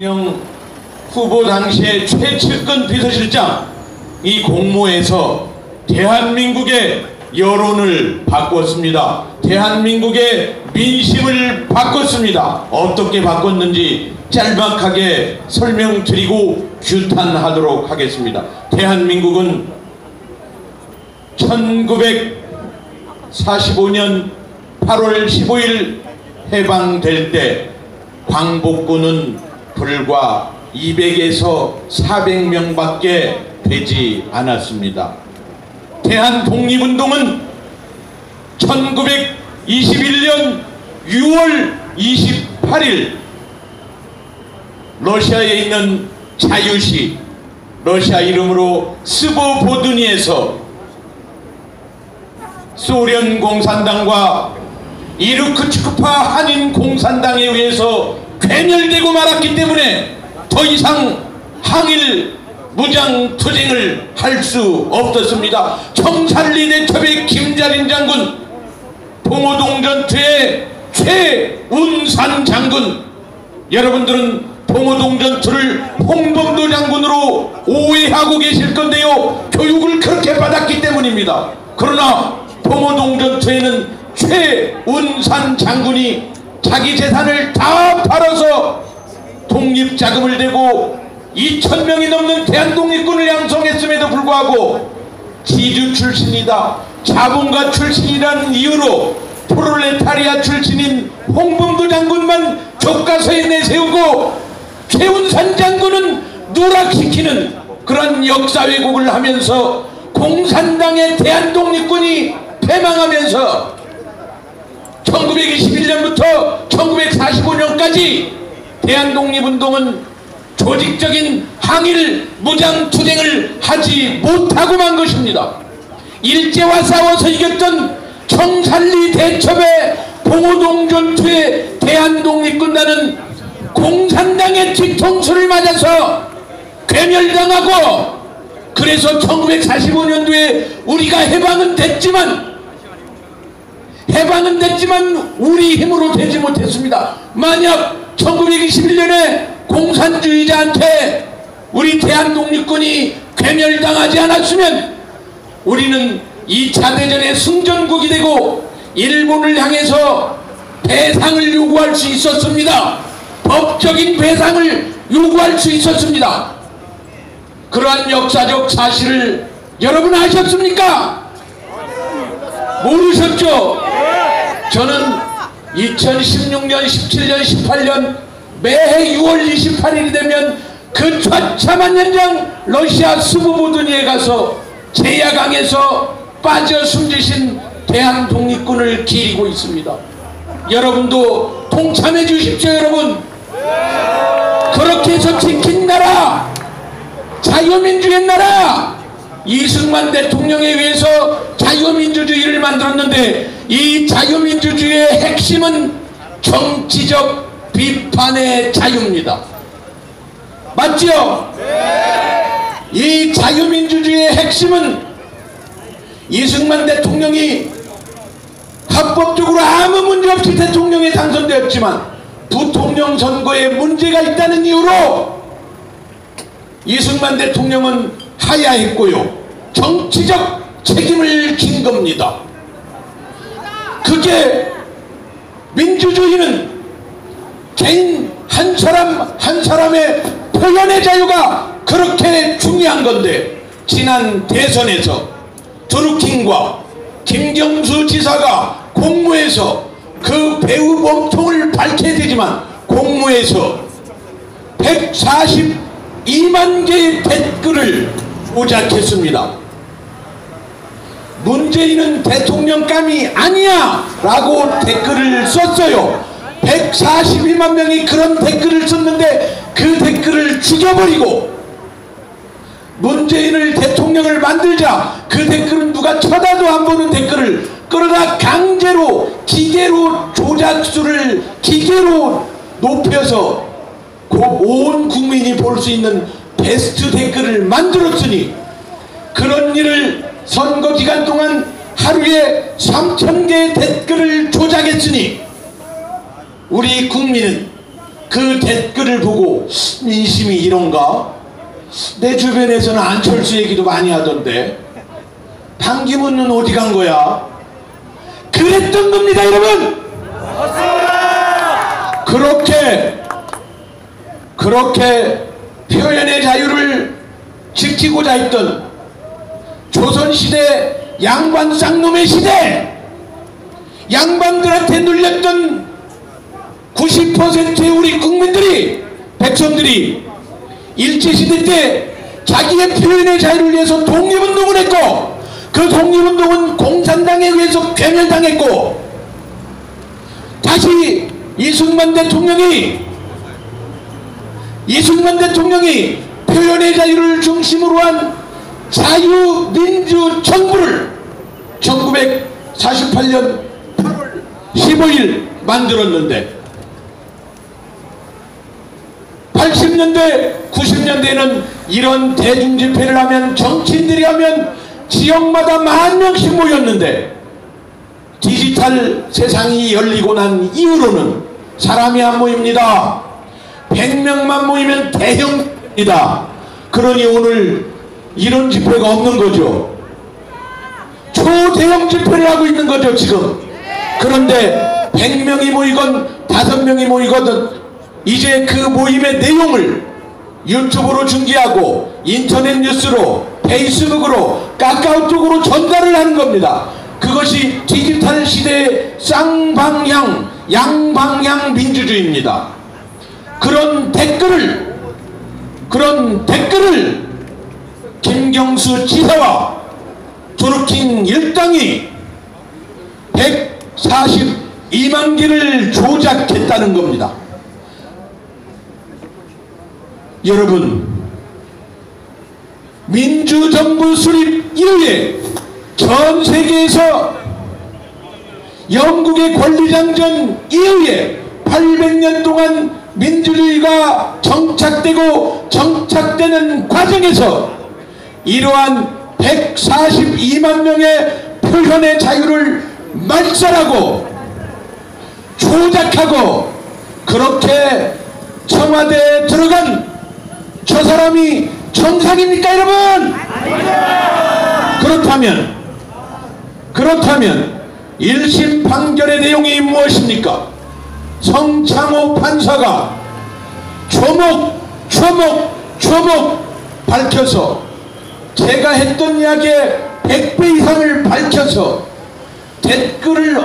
대통령 후보 당시의 최측근 비서실장 이 공모에서 대한민국의 여론을 바꿨습니다. 대한민국의 민심을 바꿨습니다. 어떻게 바꿨는지 짤막하게 설명드리고 규탄하도록 하겠습니다. 대한민국은 1945년 8월 15일 해방될 때 광복군은 불과 200에서 400명밖에 되지 않았습니다. 대한 독립운동은 1921년 6월 28일 러시아에 있는 자유시, 러시아 이름으로 스보보드니에서 소련 공산당과 이르크츠크파 한인 공산당에 의해서 괴멸되고 말았기 때문에 더 이상 항일 무장 투쟁을 할 수 없었습니다. 청산리 대첩의 김자린 장군, 봉오동 전투의 최운산 장군, 여러분들은 봉오동 전투를 홍범도 장군으로 오해하고 계실 건데요, 교육을 그렇게 받았기 때문입니다. 그러나 봉오동 전투에는 최운산 장군이 자기 재산을 다 팔아서 독립자금을 대고 2,000명이 넘는 대한독립군을 양성했음에도 불구하고 지주 출신이다, 자본가 출신이라는 이유로 프롤레타리아 출신인 홍범도 장군만 교과서에 내세우고 최운산 장군은 누락시키는 그런 역사 왜곡을 하면서 공산당의 대한독립군이 패망하면서 1921년부터 1945년까지 대한독립운동은 조직적인 항일 무장투쟁을 하지 못하고 만 것입니다. 일제와 싸워서 이겼던 청산리 대첩의 봉오동 전투의 대한독립군단은 공산당의 뒤통수를 맞아서 괴멸당하고, 그래서 1945년도에 우리가 해방은 됐지만 우리 힘으로 되지 못했습니다. 만약 1921년에 공산주의자한테 우리 대한독립군이 괴멸당하지 않았으면 우리는 2차 대전의 승전국이 되고 일본을 향해서 배상을 요구할 수 있었습니다. 법적인 배상을 요구할 수 있었습니다. 그러한 역사적 사실을 여러분 아셨습니까? 모르셨죠? 저는 2016년, 17년, 18년 매해 6월 28일이 되면 그 처참한 현장 러시아 스보보드니에 가서 제야강에서 빠져 숨지신 대한독립군을 기리고 있습니다. 여러분도 동참해 주십시오. 여러분, 그렇게 해서 지킨 나라, 자유민주의 나라, 이승만 대통령에 의해서 자유민주주의를 만들었는데 이 자유민주주의의 핵심은 정치적 비판의 자유입니다. 맞죠? 이 자유민주주의의 핵심은 이승만 대통령이 합법적으로 아무 문제 없이 대통령에 당선되었지만 부통령 선거에 문제가 있다는 이유로 이승만 대통령은 하야했고요, 정치적 책임을 진 겁니다. 그게 민주주의는 개인 한 사람의 표현의 자유가 그렇게 중요한 건데, 지난 대선에서 드루킹과 김경수 지사가 공모해서 그 배후 몸통을 밝혀야 되지만 공모해서 142만 개의 댓글을 조작했습니다. 문재인은 대통령감이 아니야 라고 댓글을 썼어요. 142만 명이 그런 댓글을 썼는데 그 댓글을 죽여버리고 문재인을 대통령을 만들자, 그 댓글은 누가 쳐다도 안 보는 댓글을 끌어다 강제로 기계로 조작수를 기계로 높여서 온 국민이 볼 수 있는 베스트 댓글을 만들었으니, 그런 일을 선거 기간 동안 하루에 3,000개의 댓글을 조작했으니 우리 국민은 그 댓글을 보고 민심이 이런가? 내 주변에서는 안철수 얘기도 많이 하던데 반기문은 어디 간 거야? 그랬던 겁니다, 여러분. 그렇게 표현의 자유를 지키고자 했던 조선시대 양반 쌍놈의 시대, 양반들한테 눌렸던 90%의 우리 국민들이, 백성들이 일제시대 때 자기의 표현의 자유를 위해서 독립운동을 했고, 그 독립운동은 공산당에 의해서 괴멸당했고, 다시 이승만 대통령이 표현의 자유를 중심으로 한 자유민주정부를 1948년 8월 15일 만들었는데, 80년대 90년대에는 이런 대중집회를 하면, 정치인들이 하면 지역마다 10,000명씩 모였는데, 디지털 세상이 열리고 난 이후로는 사람이 안 모입니다. 100명만 모이면 대형입니다. 그러니 오늘 이런 집회가 없는 거죠. 초대형 집회를 하고 있는 거죠 지금. 그런데 100명이 모이건 5명이 모이거든 이제 그 모임의 내용을 유튜브로 중계하고 인터넷 뉴스로, 페이스북으로, 카카오톡으로 전달을 하는 겁니다. 그것이 디지털 시대의 쌍방향, 양방향 민주주의입니다. 그런 댓글을 김경수 지사와 드루킹 일당이 142만 개를 조작했다는 겁니다. 여러분, 민주정부 수립 이후에 전 세계에서 영국의 권리장전 이후에 800년 동안 민주주의가 정착되는 과정에서 이러한 142만 명의 표현의 자유를 말살하고 조작하고, 그렇게 청와대에 들어간 저 사람이 정상입니까 여러분? 그렇다면 1심 판결의 내용이 무엇입니까? 성창호 판사가 조목 밝혀서, 제가 했던 이야기의 100배 이상을 밝혀서,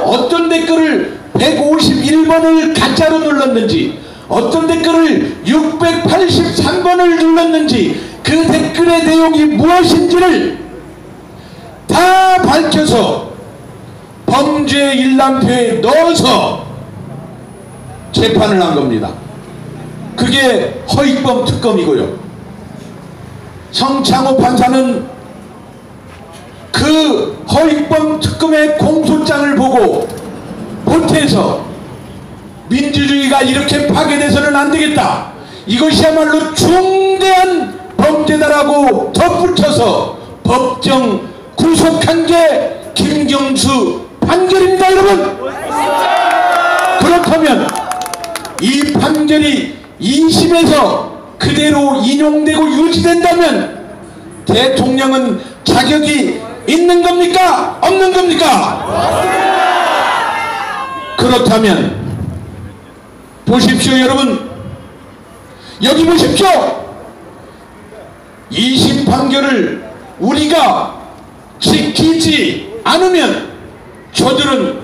어떤 댓글을 151번을 가짜로 눌렀는지, 어떤 댓글을 683번을 눌렀는지, 그 댓글의 내용이 무엇인지를 다 밝혀서 범죄 일람표에 넣어서 재판을 한 겁니다. 그게 허익범 특검이고요. 성창호 판사는 그 허익범 특검의 공소장을 보고 보태서 민주주의가 이렇게 파괴돼서는 안 되겠다, 이것이야말로 중대한 범죄다라고 덧붙여서 법정 구속한 게 김경수 판결입니다 여러분. 그렇다면 이 판결이 2심에서 그대로 인용되고 유지된다면 대통령은 자격이 있는 겁니까? 없는 겁니까? 그렇다면 보십시오 여러분, 여기 보십시오. 2심 판결을 우리가 지키지 않으면 저들은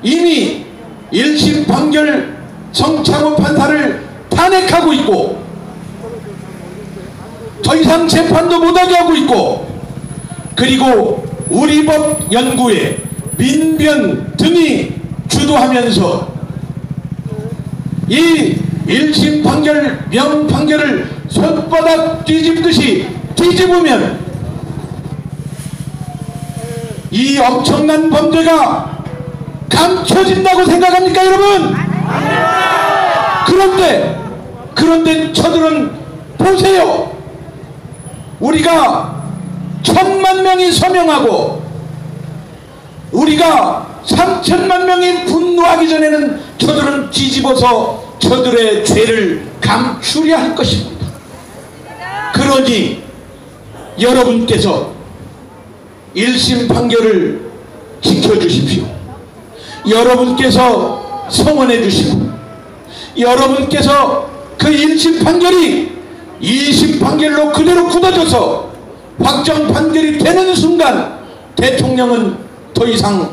이미 1심 판결 성창호 판사를 탄핵하고 있고, 더 이상 재판도 못하게 하고 있고, 그리고 우리 법 연구에 민변 등이 주도하면서 이 1심 판결 명판결을 손바닥 뒤집듯이 뒤집으면 이 엄청난 범죄가 감춰진다고 생각합니까 여러분? 그런데 저들은 보세요. 우리가 1,000만 명이 서명하고 우리가 3,000만 명이 분노하기 전에는 저들은 싹 뒤집어서 저들의 죄를 감추려 할 것입니다. 그러니 여러분께서 1심 판결을 지켜주십시오. 여러분께서 성원해 주시고 여러분께서 그 1심 판결이 2심 판결로 그대로 굳어져서 확정 판결이 되는 순간 대통령은 더 이상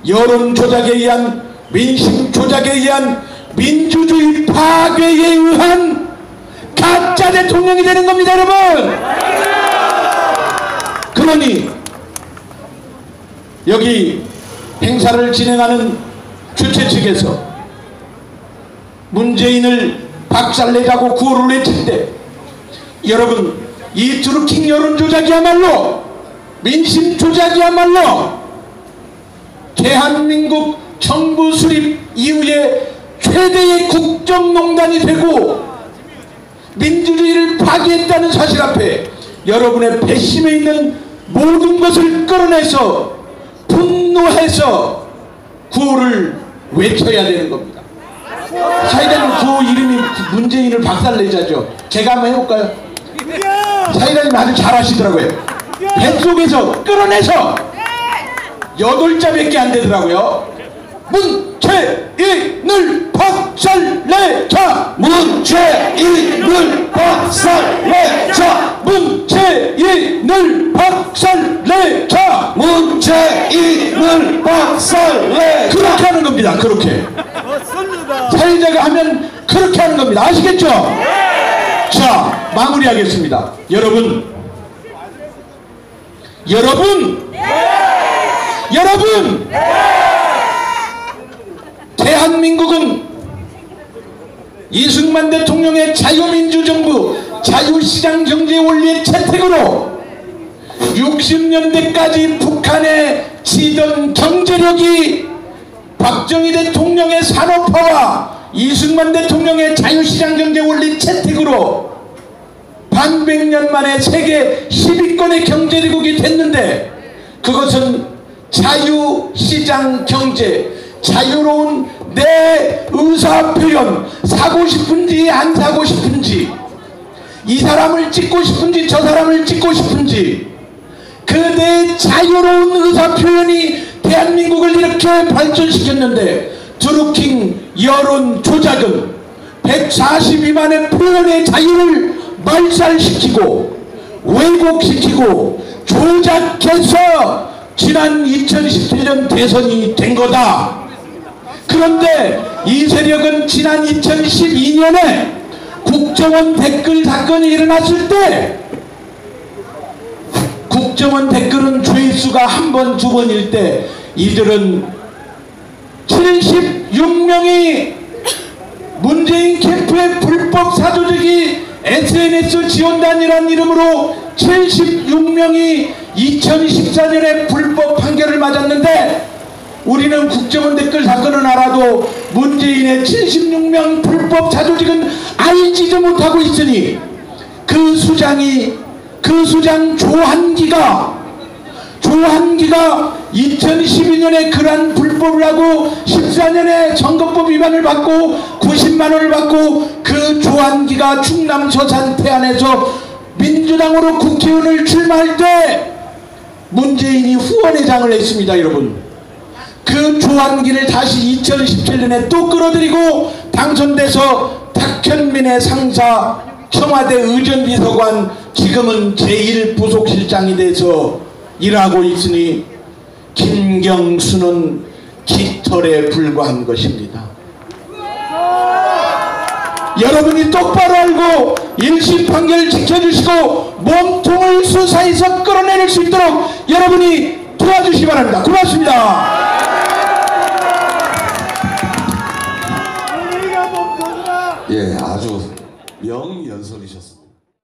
여론 조작에 의한 민심 조작에 의한 민주주의 파괴에 의한 가짜 대통령이 되는 겁니다, 여러분. 그러니 여기 행사를 진행하는 주최 측에서 문재인을 박살내자고 구호를 외칠 때 여러분, 이 드루킹 여론 조작이야말로 민심 조작이야말로 대한민국 정부 수립 이후에 최대의 국정농단이 되고 민주주의를 파괴했다는 사실 앞에 여러분의 배심에 있는 모든 것을 끌어내서 분노해서 구호를 외쳐야 되는 겁니다. 사회자님 구호 이름이 문재인을 박살내자죠. 제가 한번 해볼까요? 사회자님 아주 잘하시더라고요. 뱃속에서 끌어내서 8자밖에 안 되더라고요. 문재인을 박살내자! 문재인을 박살내자! 문재인을 박살내자! 문재인을 박살내자! 그렇게 하는 겁니다. 그렇게 사회자가 하면 그렇게 하는 겁니다. 아시겠죠? 자, 마무리하겠습니다. 여러분, 대한민국은 이승만 대통령의 자유민주정부, 자유시장 경제 원리의 채택으로 60년대까지 북한에 치던 경제력이 박정희 대통령의 산업화와 이승만 대통령의 자유시장 경제 원리 채택으로 반백년 만에 세계 10위권의 경제대국이 됐는데, 그것은 자유시장 경제, 자유로운 내 의사표현, 사고 싶은지 안 사고 싶은지, 이 사람을 찍고 싶은지 저 사람을 찍고 싶은지, 그 내 자유로운 의사표현이 대한민국을 이렇게 발전시켰는데, 드루킹 여론 조작은 140 미만의 표현의 자유를 말살시키고 왜곡시키고 조작해서 지난 2017년 대선이 된 거다. 그런데 이 세력은 지난 2012년에 국정원 댓글 사건이 일어났을 때, 국정원 댓글은 조회수가 한 번, 두 번일 때 이들은 76명이 문재인 캠프의 불법 사조직이 SNS 지원단이라는 이름으로 76명이 2014년에 불법 판결을 맞았는데, 우리는 국정원 댓글 사건은 알아도 문재인의 76명 불법 사조직은 알지도 못하고 있으니 그 수장 조한기가 2012년에 그러한 불법을 하고 14년에 선거법 위반을 받고 90만원을 받고, 그 조한기가 충남 서산 태안에서 민주당으로 국회의원을 출마할 때 문재인이 후원회장을 했습니다. 여러분, 그 조한기를 다시 2017년에 또 끌어들이고 당선돼서 탁현민의 상사, 청와대 의전비서관, 지금은 제1부속실장이 돼서 일하고 있으니 김경수는 깃털에 불과한 것입니다. 여러분이 똑바로 알고 1심 판결을 지켜주시고 몸통을 수사해서 끌어내릴 수 있도록 여러분이 도와주시기 바랍니다. 고맙습니다. 예, 아주 명연설이셨습니다.